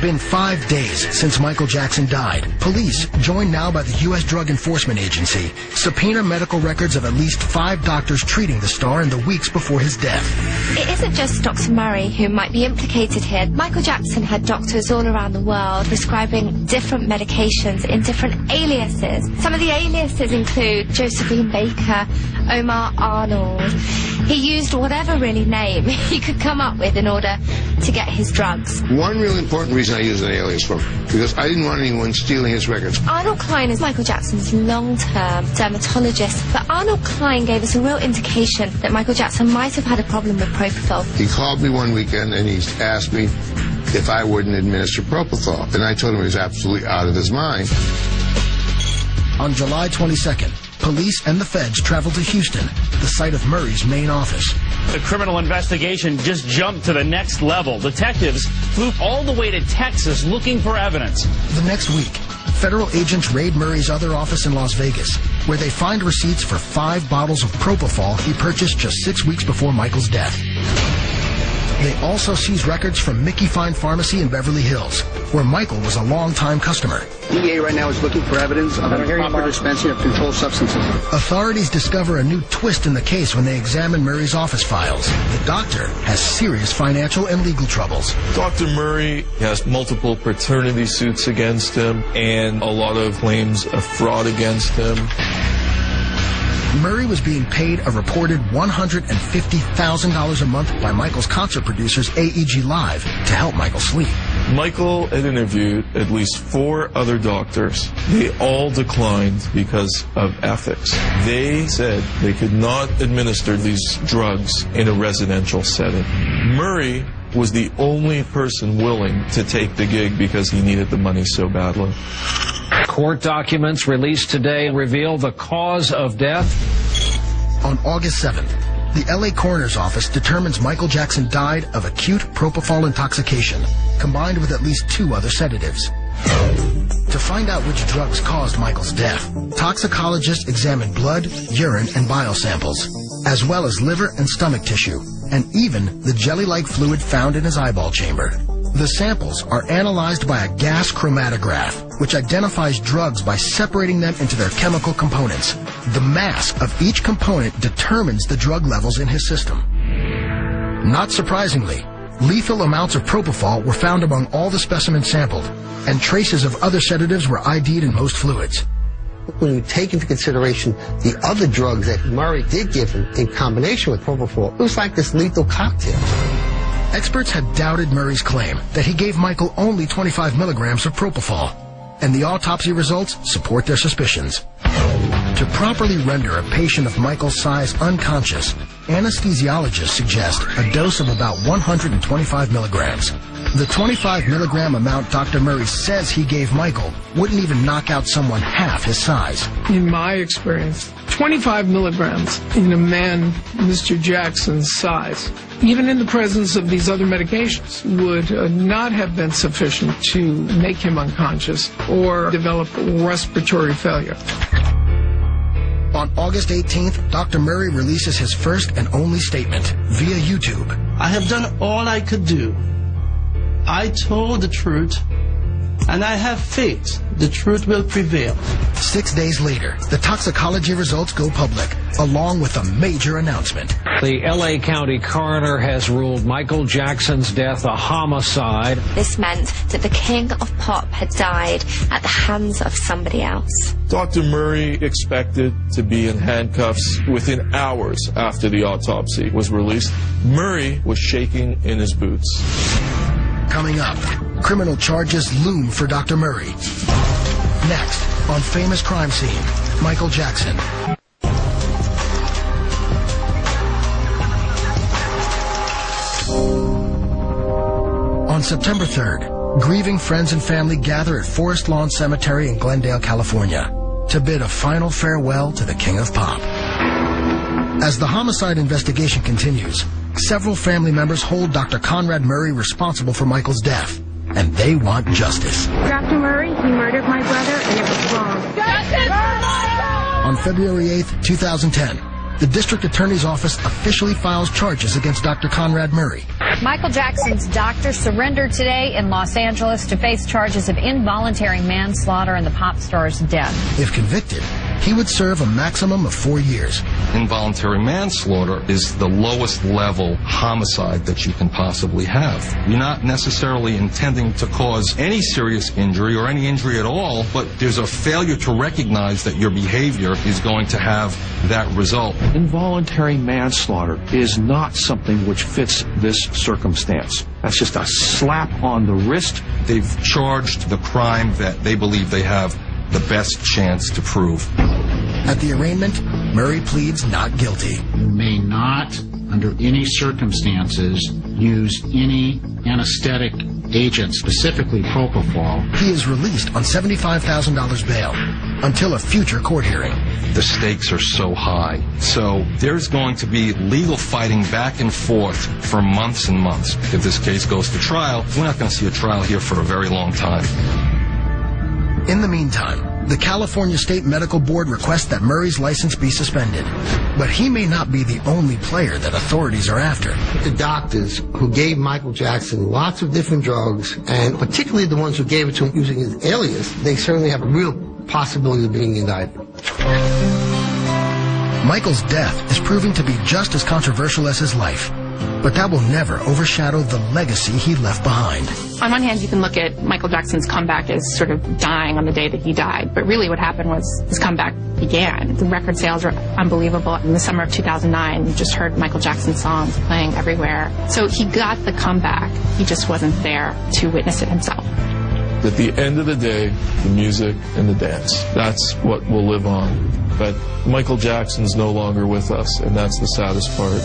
been 5 days since Michael Jackson died. Police, joined now by the U.S. Drug Enforcement Agency, subpoena medical records of at least 5 doctors treating the star in the weeks before his death. It isn't just Dr. Murray who might be implicated here. Michael Jackson had doctors all around the world prescribing different medications in different aliases. Some of the aliases include Josephine Baker, Omar Arnold. He used whatever really name he could come up with in order to get his drugs. One real important reason I used an alias for him, because I didn't want anyone stealing his records. Arnold Klein is Michael Jackson's long-term dermatologist, but Arnold Klein gave us a real indication that Michael Jackson might have had a problem with propofol. He called me one weekend and he asked me if I wouldn't administer propofol, and I told him he was absolutely out of his mind. On July 22nd, police and the feds traveled to Houston, the site of Murray's main office. The criminal investigation just jumped to the next level. Detectives flew all the way to Texas looking for evidence. The next week, federal agents raid Murray's other office in Las Vegas, where they find receipts for 5 bottles of propofol he purchased just 6 weeks before Michael's death. They also seized records from Mickey Fine Pharmacy in Beverly Hills, where Michael was a longtime customer. DEA right now is looking for evidence of improper dispensing of controlled substances. Authorities discover a new twist in the case when they examine Murray's office files. The doctor has serious financial and legal troubles. Dr. Murray has multiple paternity suits against him and a lot of claims of fraud against him. Murray was being paid a reported $150,000 a month by Michael's concert producers AEG Live to help Michael sleep. Michael had interviewed at least 4 other doctors. They all declined because of ethics. They said they could not administer these drugs in a residential setting. Murray was the only person willing to take the gig because he needed the money so badly. Court documents released today reveal the cause of death. On August 7th, the LA Coroner's Office determines Michael Jackson died of acute propofol intoxication, combined with at least 2 other sedatives. To find out which drugs caused Michael's death, toxicologists examined blood, urine, and bile samples, as well as liver and stomach tissue, and even the jelly-like fluid found in his eyeball chamber. The samples are analyzed by a gas chromatograph, which identifies drugs by separating them into their chemical components. The mass of each component determines the drug levels in his system. Not surprisingly, lethal amounts of propofol were found among all the specimens sampled, and traces of other sedatives were ID'd in most fluids. When you take into consideration the other drugs that Murray did give him in combination with propofol, it was like this lethal cocktail. Experts had doubted Murray's claim that he gave Michael only 25 milligrams of propofol, and the autopsy results support their suspicions. To properly render a patient of Michael's size unconscious, anesthesiologists suggest a dose of about 125 milligrams. The 25 milligram amount Dr. Murray says he gave Michael wouldn't even knock out someone half his size. In my experience, 25 milligrams in a man Mr. Jackson's size, even in the presence of these other medications, would not have been sufficient to make him unconscious or develop respiratory failure. On August 18th, Dr. Murray releases his first and only statement via YouTube. I have done all I could do. I told the truth, and I have faith the truth will prevail. 6 days later, the toxicology results go public, along with a major announcement. The LA County coroner has ruled Michael Jackson's death a homicide. This meant that the king of pop had died at the hands of somebody else. Dr. Murray expected to be in handcuffs within hours after the autopsy was released. Murray was shaking in his boots. Coming up, criminal charges loom for Dr. Murray. Next, on Famous Crime Scene, Michael Jackson. On September 3rd, grieving friends and family gather at Forest Lawn Cemetery in Glendale, California, to bid a final farewell to the King of Pop. As the homicide investigation continues, several family members hold Dr. Conrad Murray responsible for Michael's death, and they want justice. Dr. Murray, he murdered my brother, and it was wrong. On February 8th, 2010, the district attorney's office officially files charges against Dr. Conrad Murray. Michael Jackson's doctor surrendered today in Los Angeles to face charges of involuntary manslaughter in the pop star's death. If convicted, he would serve a maximum of 4 years. Involuntary manslaughter is the lowest level homicide that you can possibly have. You're not necessarily intending to cause any serious injury or any injury at all, but there's a failure to recognize that your behavior is going to have that result. Involuntary manslaughter is not something which fits this circumstance. That's just a slap on the wrist. They've charged the crime that they believe they have the best chance to prove. At the arraignment, Murray pleads not guilty. You may not, under any circumstances, use any anesthetic agent, specifically propofol. He is released on $75,000 bail until a future court hearing. The stakes are so high. So there's going to be legal fighting back and forth for months and months. If this case goes to trial, we're not going to see a trial here for a very long time. In the meantime, the California State Medical Board requests that Murray's license be suspended. But he may not be the only player that authorities are after. The doctors who gave Michael Jackson lots of different drugs, and particularly the ones who gave it to him using his alias, they certainly have a real possibility of being indicted. Michael's death is proving to be just as controversial as his life. But that will never overshadow the legacy he left behind. On one hand, you can look at Michael Jackson's comeback as sort of dying on the day that he died. But really what happened was his comeback began. The record sales were unbelievable. In the summer of 2009, you just heard Michael Jackson songs playing everywhere. So he got the comeback. He just wasn't there to witness it himself. At the end of the day, the music and the dance, that's what will live on. But Michael Jackson's no longer with us, and that's the saddest part.